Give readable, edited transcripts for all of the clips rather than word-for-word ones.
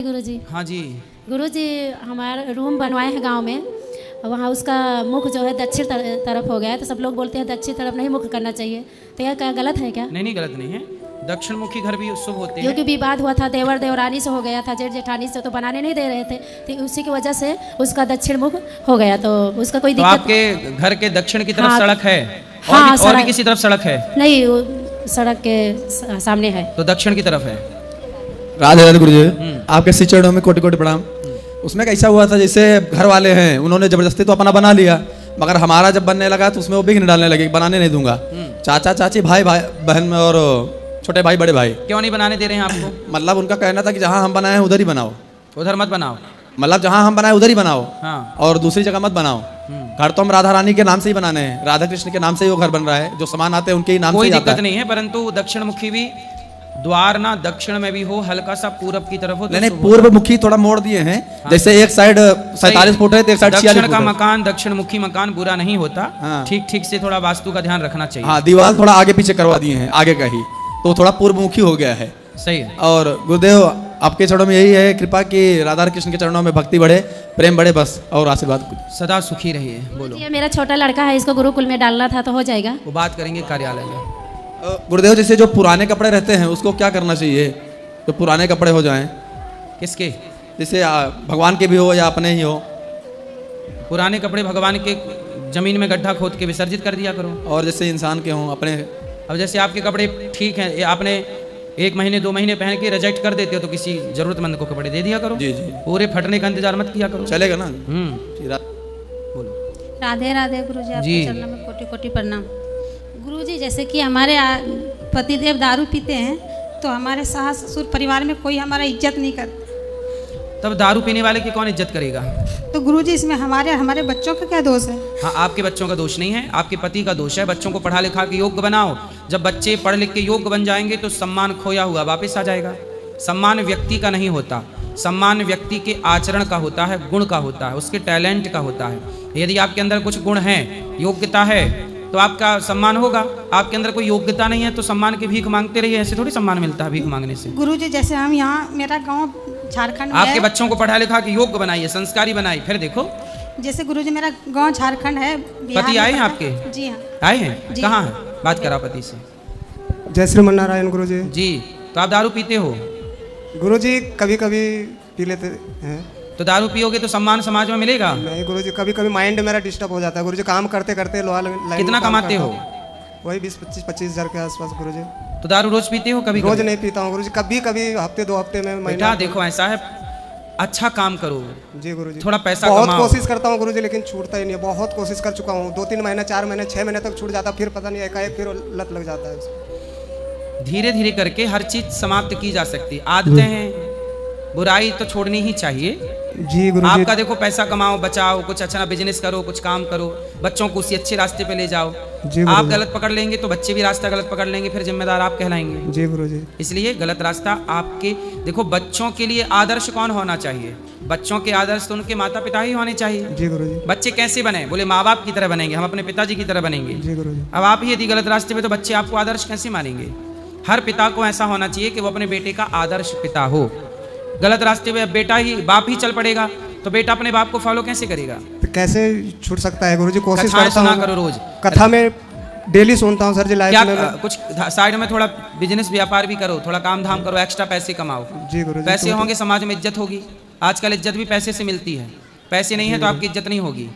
गुरुजी। हाँ जी। गुरुजी हमारा रूम बनवाए हैं गांव में, वहाँ उसका मुख जो है दक्षिण तरफ हो गया है, तो सब लोग बोलते हैं दक्षिण तरफ नहीं मुख करना चाहिए, तो यह क्या गलत है क्या? नहीं गलत नहीं है, दक्षिण मुखी घर भी शुभ होते हैं। क्योंकि विवाद हुआ था देवर देवरानी से हो गया था, जेठ जेठानी से, तो बनाने नहीं दे रहे थे, तो उसी की वजह से उसका दक्षिण मुख हो गया, तो उसका कोई दिक्कत? आपके घर के दक्षिण की तरफ हाँ, सड़क है? हाँ, और भी किसी तरफ सड़क है? नहीं, सड़क के सामने है, तो दक्षिण की तरफ है। राधे राधे गुरुजी, आपके श्री चरणों में कोटि कोटि प्रणाम। उसमें कैसा हुआ था, जैसे घर वाले हैं उन्होंने जबरदस्ती तो अपना बना लिया, मगर हमारा जब बनने लगा तो उसमें वो विघ्न डालने लगे, बनाने नहीं दूंगा। चाचा चाची भाई भाई बहन में और छोटे भाई बड़े भाई। क्यों नहीं बनाने दे रहे हैं आपको? मतलब उनका कहना था कि जहाँ हम बनाए उधर ही बनाओ, उधर मत बनाओ। मतलब जहाँ हम बनाए उधर ही बनाओ, हाँ। और दूसरी जगह मत बनाओ। घर तो हम राधा रानी के नाम से ही बनाने हैं, राधा कृष्ण के नाम से ही वो घर बन रहा है, जो सामान आते हैं उनके ही नाम से कोई ही आता दिक्कत है। नहीं है, परंतु दक्षिण मुखी भी द्वार ना दक्षिण में भी हो, हल्का सा पूरब की तरफ हो। नहीं, पूर्व मुखी थोड़ा मोड़ दिए हैं। हाँ। जैसे एक साइड 47 फुट है तो एक साइड 46 दक्षिण फुट का है। मकान, दक्षिण मुखी मकान बुरा नहीं होता। हाँ। ठीक से थोड़ा वास्तु का ध्यान रखना चाहिए। हाँ, दीवार थोड़ा आगे पीछे करवा दिए हैं, आगे का ही, तो थोड़ा पूर्व मुखी हो गया है। सही है। और गुरुदेव आपके चरणों में यही है कृपा कि राधा कृष्ण के चरणों में भक्ति बढ़े, प्रेम बढ़े, बस, और आशीर्वाद। सदा सुखी रहिए। बोलो। ये मेरा छोटा लड़का है, इसको गुरुकुल में डालना था, तो हो जाएगा? वो बात करेंगे कार्यालय में। गुरुदेव जैसे जो पुराने कपड़े रहते हैं उसको क्या करना चाहिए, जो पुराने कपड़े हो जाएं? किसके? जैसे भगवान के भी हो या अपने ही हो। पुराने कपड़े भगवान के जमीन में गड्ढा खोद के विसर्जित कर दिया करो। और जैसे इंसान के हों अपने। अब जैसे आपके कपड़े ठीक हैं, ये आपने 1 महीने 2 महीने पहन के रिजेक्ट कर देते हो, तो किसी जरूरतमंद को कपड़े दे दिया करो। जी जी, पूरे फटने का इंतजार मत किया करो। चलेगा ना? बोलो। राधे राधे गुरुजी, आपके जी। चरणों में कोटि कोटि प्रणाम। गुरुजी जैसे कि हमारे पतिदेव दारू पीते हैं, तो हमारे सास ससुर परिवार में कोई हमारा इज्जत नहीं करता, तब दारू पीने वाले की कौन इज्जत करेगा? तो गुरुजी इसमें हमारे बच्चों का क्या दोष है? हाँ, आपके बच्चों का दोष नहीं है, आपके पति का दोष है। बच्चों को पढ़ा लिखा के योग्य बनाओ। जब बच्चे पढ़ लिख के योग्य बन जाएंगे तो सम्मान खोया हुआ वापस आ जाएगा। सम्मान व्यक्ति का नहीं होता, सम्मान व्यक्ति के आचरण का होता है, गुण का होता है, उसके टैलेंट का होता है। यदि आपके अंदर कुछ गुण हैं, योग्यता है, तो आपका सम्मान होगा। आपके अंदर कोई योग्यता नहीं है तो सम्मान की भीख मांगते रहिए, ऐसे थोड़ी सम्मान मिलता है भीख मांगने से। गुरुजी जैसे हम यहाँ, मेरा गांव झारखंड आपके है। बच्चों को पढ़ा लिखा के योग्य बनाइए, संस्कारी बनाइए, फिर देखो। जैसे गुरुजी मेरा गांव झारखंड है। पति आए हैं आपके? जी हाँ, आए हैं। जी। कहाँ है? बात करा पति से। जय श्रीमन नारायण गुरुजी। जी। तो आप दारू पीते हो? गुरुजी कभी कभी पी लेते हैं। तो दारू पियोगे तो सम्मान समाज में मिलेगा? नहीं गुरुजी, कभी कभी माइंड मेरा डिस्टर्ब हो जाता है गुरुजी, काम करते करते लोहा लाइन। कितना कमाते हो? वही 20-25 हज़ार के आसपास गुरुजी। तो दारू रोज पीते हो? कभी रोज नहीं पीता हूँ गुरुजी, कभी कभी हफ्ते 2 हफ्ते में, बेटा महीना। देखो ऐसा है, अच्छा काम करो। जी गुरुजी, थोड़ा पैसा बहुत कमाओ। कोशिश करता हूँ गुरुजी, लेकिन छूटता ही नहीं है। बहुत कोशिश कर चुका हूँ, 2-3 महीने 4 महीने 6 महीने तक छूट जाता, फिर पता नहीं एकाएक फिर लत लग जाता है। धीरे धीरे करके हर चीज समाप्त की जा सकती है। आदतें हैं, बुराई तो छोड़नी ही चाहिए। जी गुरुजी। आपका देखो, पैसा कमाओ, बचाओ, कुछ अच्छा बिजनेस करो, कुछ काम करो, बच्चों को उसी अच्छे रास्ते पे ले जाओ। जी आप गुरुजी। गलत पकड़ लेंगे तो बच्चे भी रास्ता गलत पकड़ लेंगे, फिर जिम्मेदार आप कहलाएंगे। जी गुरुजी। इसलिए गलत रास्ता आपके, देखो बच्चों के लिए आदर्श कौन होना चाहिए? बच्चों के आदर्श तो उनके माता पिता ही होने चाहिए। जी गुरुजी। बच्चे कैसे बने? बोले माँ बाप की तरह बनेंगे, हम अपने पिताजी की तरह बनेंगे। जी गुरुजी। अब आप ही यदि गलत रास्ते पे, तो बच्चे आपको आदर्श कैसे मानेंगे? हर पिता को ऐसा होना चाहिए कि वो अपने बेटे का आदर्श पिता हो। गलत रास्ते पे बेटा ही, बाप ही चल पड़ेगा तो बेटा अपने बाप को फॉलो कैसे करेगा? तो कैसे छूट सकता है गुरुजी? कोशिश कथाएं करता सुना हूँ। करो रोज। कथा में डेली सुनता हूँ सर जी, लाइफ क्या में। कुछ साइड में थोड़ा बिजनेस व्यापार भी करो, थोड़ा काम धाम करो, एक्स्ट्रा पैसे कमाओ। जी गुरुजी। पैसे होंगे समाज में इज्जत होगी। आजकल इज्जत भी पैसे से मिलती है, पैसे नहीं है तो आपकी इज्जत नहीं होगी।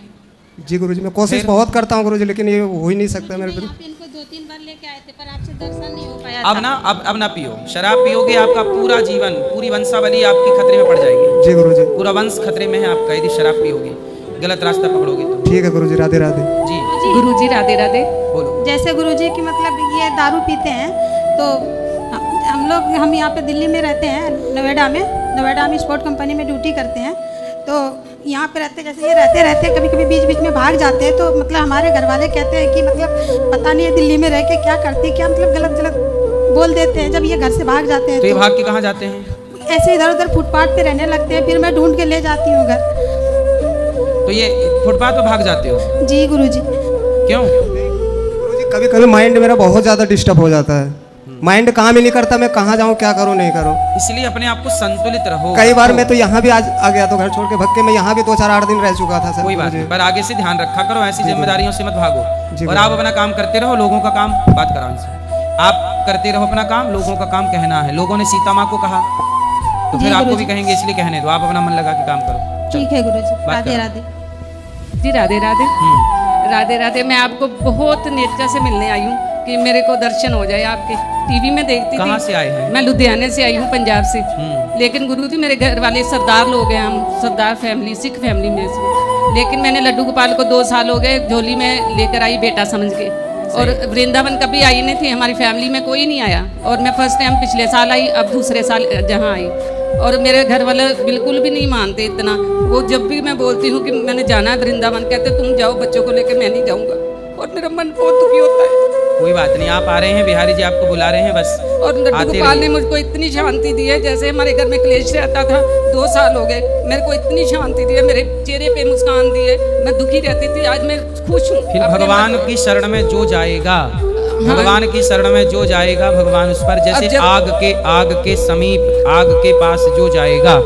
जी गुरुजी, मैं कोशिश फिर? बहुत करता हूँ गुरुजी, लेकिन ये हो ही नहीं सकता मेरे पे। आप इनको 2-3 बार लेके आए थे, पर आपसे दर्शन नहीं हो पाया अब था। ना, अब ना पियो। शराब पियोगे आपका पूरा जीवन, पूरी वंशावली आपकी खतरे में पड़ जाएगी। जी गुरुजी। पूरा वंश खतरे में है आपका यदि शराब पियोगे, गलत रास्ता पकड़ोगे तो। ठीक है गुरुजी, राधे राधे। जी गुरुजी राधे राधे। बोलो। जैसे गुरुजी की मतलब ये दारू पीते हैं, तो हम यहाँ पे दिल्ली में रहते हैं, नोएडा में स्पोर्ट कंपनी में ड्यूटी करते हैं। तो यहाँ पे रहते, जैसे ये रहते कभी कभी बीच बीच में भाग जाते हैं, तो मतलब हमारे घर वाले कहते हैं कि मतलब पता नहीं है दिल्ली में रह के क्या करती, क्या मतलब गलत बोल देते हैं जब ये घर से भाग जाते हैं। तो ये भाग के कहाँ जाते हैं? ऐसे इधर उधर फुटपाथ पे रहने लगते हैं, फिर मैं ढूंढ के ले जाती हूँ घर। तो ये फुटपाथ पे भाग जाते हो? जी गुरुजी। क्यों? गुरुजी कभी कभी माइंड मेरा बहुत ज़्यादा डिस्टर्ब हो जाता है, माइंड काम ही नहीं करता, मैं कहाँ जाऊँ, क्या करूँ, नहीं करूँ। इसलिए अपने आप को संतुलित रहो। कई बार मैं तो यहाँ भी आज आ गया, तो घर छोड़ के भग के मैं यहाँ भी 2-4-8 दिन रह चुका था सर। कोई बात नहीं, पर आगे से ध्यान रखा करो, ऐसी जिम्मेदारियों से मत भागो। जी और आप अपना काम करते रहो, लोगों का काम बात कराओ इनसे। आप करते रहो अपना काम, लोगों का काम कहना है। लोगों ने सीता माँ को कहा तो जी फिर आपको गुरुजी। भी कहेंगे, इसलिए कहने दो, आप अपना मन लगा के काम करो। ठीक है गुरुजी, बात राधे करो। राधे। जी राधे राधे। राधे राधे। मैं आपको बहुत नेचा से मिलने आई हूँ कि मेरे को दर्शन हो जाए आपके। टीवी में देखती कहाँ थी। से आए हैं? मैं लुधियाने से आई हूँ, पंजाब से। लेकिन गुरुजी मेरे घर वाले सरदार लोग हैं, हम सरदार फैमिली, सिख फैमिली में से। लेकिन मैंने लड्डू गोपाल को 2 साल हो गए झोली में लेकर आई बेटा समझ के। और वृंदावन कभी आई नहीं थी, हमारी फैमिली में कोई नहीं आया। और मैं फर्स्ट टाइम पिछले साल आई, अब दूसरे साल जहाँ आई। और मेरे घर वाले बिल्कुल भी नहीं मानते इतना। वो जब भी मैं बोलती हूँ कि मैंने जाना है वृंदावन, कहते तुम जाओ बच्चों को लेकर, मैं नहीं जाऊँगा। और मेरा मन बहुत दुखी होता है। कोई बात नहीं, आप आ रहे हैं, बिहारी जी आपको बुला रहे हैं, बस और लड्डू आते गोपाल ने रहिए। मुझको इतनी शांति दी है, जैसे हमारे घर में क्लेश रहता था। 2 साल हो गए, मेरे को इतनी शांति दी है, मेरे चेहरे पे मुस्कान दी है। मैं दुखी रहती थी, आज मैं खुश हूँ। फिर अपने भगवान मन- की शरण में जो जाएगा, भगवान की शरण में जो जाएगा, भगवान उस पर जैसे अब जब- आग के समीप, आग के पास जो जाएगा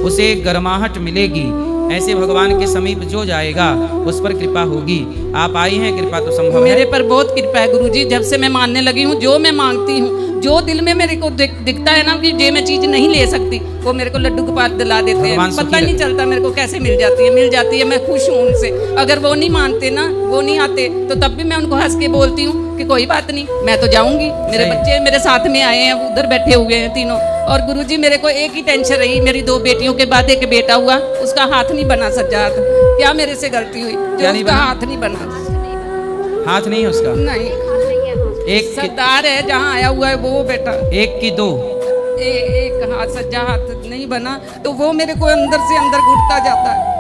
उसे गर्माहट मिलेगी। ऐसे भगवान के समीप जो जाएगा उस पर कृपा होगी। आप आई हैं, कृपा तो संभव है। मेरे पर बहुत कृपा है गुरुजी। जब से मैं मानने लगी हूँ, जो मैं मांगती हूँ, जो दिल में मेरे को दिखता है ना कि ये मैं चीज नहीं ले सकती, वो मेरे को लड्डू गोपाल दिला देते हैं। भगवान पता सुखी नहीं रखे। चलता मेरे को कैसे मिल जाती है। मैं खुश हूँ उनसे। अगर वो नहीं मानते ना, वो नहीं आते, तो तब भी मैं उनको हंस के बोलती हूँ कि कोई बात नहीं, मैं तो जाऊंगी। मेरे सही। बच्चे मेरे साथ में आए हैं, उधर बैठे हुए हैं तीनों। और गुरुजी मेरे को एक ही टेंशन रही, मेरी 2 बेटियों के बाद एक बेटा हुआ, उसका हाथ नहीं बना सज्जाद। क्या मेरे से गलती हुई जो क्या नहीं उसका बना? हाथ नहीं बना? हाथ नहीं है उसका, नहीं, एक सरदार है जहाँ आया हुआ है वो बेटा। एक की 2। एक हाथ सज्जा हाथ नहीं बना, तो वो मेरे को अंदर से अंदर घुटता जाता है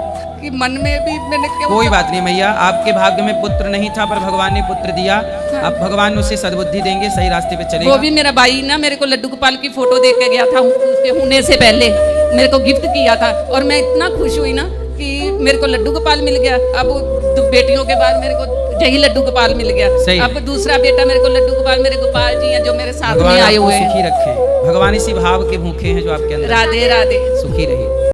कि मन में भी मैंने क्यों। कोई बात नहीं मैया, आपके भाग्य में पुत्र नहीं था पर भगवान ने पुत्र दिया। अब भगवान उसे सद्बुद्धि देंगे, सही रास्ते पे चलेगा। वो भी मेरा भाई ना मेरे को लड्डू गोपाल की फोटो देख के गया था, उसके होने से पहले मेरे को गिफ्ट किया था। और मैं इतना खुश हुई ना कि मेरे को लड्डू गोपाल मिल गया। अब 2 बेटियों के बाद मेरे को यही लड्डू गोपाल मिल गया। सही। अब दूसरा बेटा मेरे को लड्डू गोपाल, मेरे गोपाल जी हैं जो मेरे साथ में भगवान आए आपको हुए हैं। सुखी रखे। भगवान इसी भाव के भूखे हैं जो आपके अंदर। राधे राधे। सुखी रहिए।